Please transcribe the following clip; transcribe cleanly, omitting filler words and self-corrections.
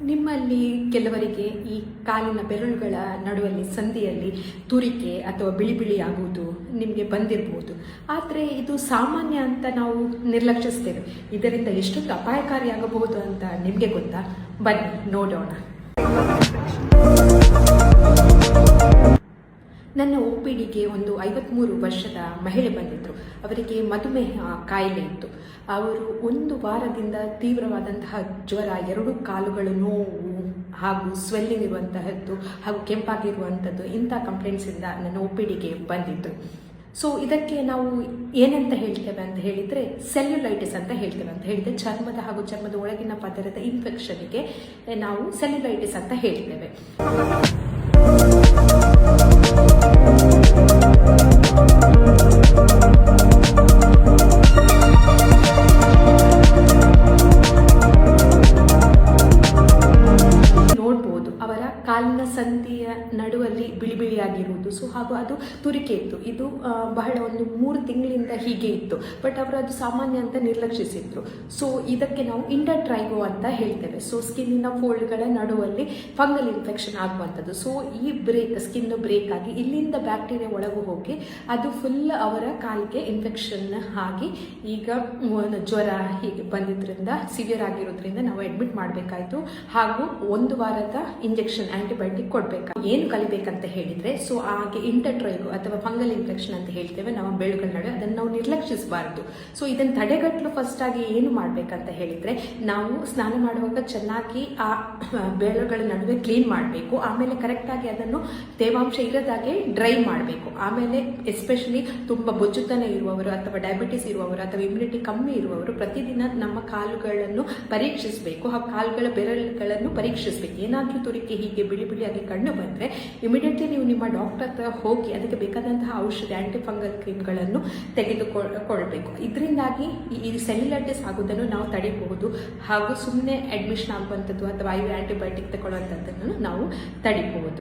ನಿಮ್ಮಲ್ಲಿ ಕೆಲವರಿಗೆ ಈ ಕಾಲಿನ ಬೆರಳುಗಳ ನಡುವಲ್ಲಿ ಸಂಧಿಯಲ್ಲಿ ತುರಿಕೆ ಅಥವಾ ಬಿಳಿ ಬಿಳಿ ಆಗುವುದು ನಿಮಗೆ ಬಂದಿರಬಹುದು. ಆದರೆ ಇದು ಸಾಮಾನ್ಯ ಅಂತ ನಾವು ನಿರ್ಲಕ್ಷಿಸ್ತೇವೆ. ಇದರಿಂದ ಎಷ್ಟೊಂದು ಅಪಾಯಕಾರಿಯಾಗಬಹುದು ಅಂತ ನಿಮಗೆ ಗೊತ್ತಾ? ಬನ್ನಿ ನೋಡೋಣ. ನನ್ನ OPDಗೆ ಒಂದು 53 ವರ್ಷದ ಮಹಿಳೆ ಬಂದಿದ್ದರು. ಅವರಿಗೆ ಮಧುಮೇಹ ಕಾಯಿಲೆ ಇತ್ತು. ಅವರು 1 ವಾರದಿಂದ ತೀವ್ರವಾದಂತಹ ಜ್ವರ, 2 ಕಾಲುಗಳು ನೋವು ಹಾಗೂ ಸ್ವೆಲ್ಲಿಂಗ್ ಇರುವಂತಹದ್ದು ಹಾಗೂ ಕೆಂಪಾಗಿರುವಂಥದ್ದು, ಇಂಥ ಕಂಪ್ಲೇಂಟ್ಸಿಂದ ನನ್ನ OPDಗೆ ಬಂದಿತ್ತು. ಸೊ ಇದಕ್ಕೆ ನಾವು ಏನಂತ ಹೇಳ್ತೇವೆ ಅಂತ ಹೇಳಿದರೆ ಸೆಲ್ಯುಲೈಟಿಸ್ ಅಂತ ಹೇಳ್ತೇವೆ. ಅಂತ ಹೇಳಿದರೆ ಚರ್ಮದ ಹಾಗೂ ಚರ್ಮದ ಒಳಗಿನ ಪದರದ ಇನ್ಫೆಕ್ಷನ್ಗೆ ನಾವು ಸೆಲ್ಯುಲೈಟಿಸ್ ಅಂತ ಹೇಳ್ತೇವೆ. ಅವರ ಕಾಲಿನ ಸಂಧಿಯ ನಡುವಲ್ಲಿ ಬಿಳಿ ಬಿಳಿಯಾಗಿರುವುದು. ಸೊ ಹಾಗೂ ಅದು ತುರಿಕೆ ಇತ್ತು. ಇದು ಬಹಳ ಒಂದು 3 ತಿಂಗಳಿಂದ ಹೀಗೆ ಇತ್ತು. ಬಟ್ ಅವರು ಅದು ಸಾಮಾನ್ಯ ಅಂತ ನಿರ್ಲಕ್ಷಿಸಿದ್ರು. ಸೊ ಇದಕ್ಕೆ ನಾವು ಇಂಟರ್ಟ್ರೈಗೋ ಅಂತ ಹೇಳ್ತೇವೆ. ಸೊ ಸ್ಕಿನ್ನಿನ ಫೋಲ್ಡ್ಗಳ ನಡುವಲ್ಲಿ ಫಂಗಲ್ ಇನ್ಫೆಕ್ಷನ್ ಆಗುವಂಥದ್ದು. ಸೊ ಈ ಸ್ಕಿನ್ ಬ್ರೇಕ್ ಆಗಿ ಇಲ್ಲಿಂದ ಬ್ಯಾಕ್ಟೀರಿಯಾ ಒಳಗೂ ಹೋಗಿ ಅದು ಫುಲ್ ಅವರ ಕಾಲಿಗೆ ಇನ್ಫೆಕ್ಷನ್ ಆಗಿ ಈಗ ಜ್ವರ ಹೀಗೆ ಬಂದಿದ್ದರಿಂದ ಸಿವಿಯರ್ ಆಗಿರೋದ್ರಿಂದ ನಾವು ಅಡ್ಮಿಟ್ ಮಾಡಬೇಕಾಯಿತು. ಹಾಗೂ 1 ವಾರದ ಇಂಜೆಕ್ಷನ್ ಆಂಟಿಬಯೋಟಿಕ್ ಕೊಡಬೇಕು. ಏನು ಕಲಿಬೇಕಂತ ಹೇಳಿದ್ರೆ, ಸೊ ಹಾಗೆ ಇಂಟರ್ಟ್ರೈಗೋ ಅಥವಾ ಫಂಗಲ್ ಇನ್ಫೆಕ್ಷನ್ ಅಂತ ಹೇಳ್ತೇವೆ ನಾವು ಬೆರಳುಗಳ ನಡುವೆ, ಅದನ್ನು ನಾವು ನಿರ್ಲಕ್ಷಿಸಬಾರದು. ಸೊ ಇದನ್ನು ತಡೆಗಟ್ಟಲು ಫಸ್ಟ್ ಆಗಿ ಏನು ಮಾಡಬೇಕಂತ ಹೇಳಿದ್ರೆ, ನಾವು ಸ್ನಾನ ಮಾಡುವಾಗ ಚೆನ್ನಾಗಿ ಆ ಬೆರಳುಗಳ ನಡುವೆ ಕ್ಲೀನ್ ಮಾಡಬೇಕು. ಆಮೇಲೆ ಕರೆಕ್ಟಾಗಿ ಅದನ್ನು ತೇವಾಂಶ ಇರದಾಗೆ ಡ್ರೈ ಮಾಡಬೇಕು. ಆಮೇಲೆ ಎಸ್ಪೆಷಲಿ ತುಂಬ ಬೊಜ್ಜುತನ ಇರುವವರು ಅಥವಾ ಡಯಾಬಿಟಿಸ್ ಇರುವವರು ಅಥವಾ ಇಮ್ಯುನಿಟಿ ಕಮ್ಮಿ ಇರುವವರು ಪ್ರತಿದಿನ ನಮ್ಮ ಕಾಲುಗಳನ್ನು ಪರೀಕ್ಷಿಸಬೇಕು. ಆ ಕಾಲುಗಳ ಬೆರಳುಗಳನ್ನು ಪರೀಕ್ಷಿಸಬೇಕು. ಏನಾದರೂ ತುರಿಕೆ ಹೀಗೆ ಬಿಳಿ ಬಿಳಿಯಾಗಿ ಕಂಡು ಬಂದರೆ ಇಮಿಡಿಯೇಟ್ಲಿ ನೀವು ನಿಮ್ಮ ಡಾಕ್ಟರ್ ಹತ್ರ ಹೋಗಿ ಅದಕ್ಕೆ ಬೇಕಾದಂತಹ ಔಷಧಿ ಆಂಟಿಫಂಗಲ್ ಕ್ರೀಮ್ಗಳನ್ನು ತೆಗೆದುಕೊಳ್ಬೇಕು. ಇದರಿಂದಾಗಿ ಈ ಸೆಲ್ಯುಲೈಟಿಸ್ ಆಗುವುದನ್ನು ನಾವು ತಡೆಯಬಹುದು. ಹಾಗೂ ಸುಮ್ಮನೆ ಅಡ್ಮಿಷನ್ ಆಗುವಂಥದ್ದು ಅಥವಾ IV ಆಂಟಿಬಯೋಟಿಕ್ ತಗೊಳ್ಳುವಂಥದ್ದನ್ನು ನಾವು ತಡಿಬಹುದು.